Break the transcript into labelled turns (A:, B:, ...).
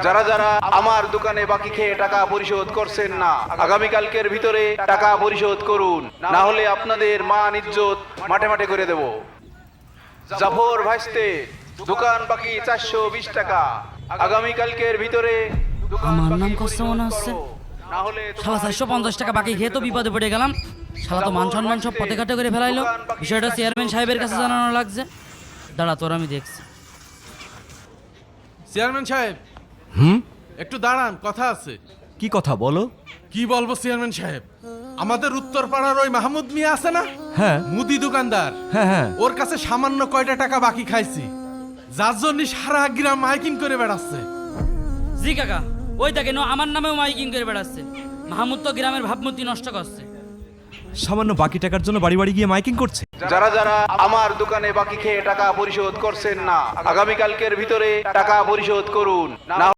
A: যারা যারা আমার দোকানে বাকি খেয়ে টাকা পরিশোধ করছেন না, আগামীকালকের ভিতরে টাকা পরিশোধ করুন, না হলে আপনাদের মান ইজ্জত মাঠে মাঠে করে দেব। জাফর ভাইস্তে, দোকান বাকি 420 টাকা, আগামীকালকের ভিতরে
B: আমার নাম কষ্ট মনে হচ্ছে।
A: না হলে
B: শালা 450 টাকা বাকি খেয়ে তো বিপদে পড়ে গেলাম। শালা তো মান সম্মান সব পথে ঘাটে করে ফেলাইলো। বিষয়টা চেয়ারম্যান সাহেবের কাছে জানানো লাগছে। দাঁড়া, তোর আমি দেখছি।
C: চেয়ারম্যান সাহেব, একটু দাঁড়ান, কথা আছে।
D: কি কথা বলো?
C: কি বলবো চেয়ারম্যান সাহেব, আমাদের উত্তর পাড়ার ওই মাহমুদ মিয়া আছে না,
D: হ্যাঁ
C: মুদি দোকানদার,
D: হ্যাঁ হ্যাঁ।
C: ওর কাছে সামান্য কয়টা টাকা বাকি খাইছি, যার জন্য সারা গ্রাম মাইকিং করে বেড়াচ্ছে।
B: জি কাকা, ওই দেখে আমার নামেও মাইকিং করে বেড়াচ্ছে। মাহমুদ তো গ্রামের ভাবমূর্তি নষ্ট করছে।
D: সামান্য বাকি টাকার জন্য বাড়ি বাড়ি গিয়ে মাইকিং করছে।
A: যারা যারা আমার দোকানে বাকি খেয়ে টাকা পরিশোধ করছেন না, আগামীকালকের ভিতরে টাকা পরিশোধ করুন, না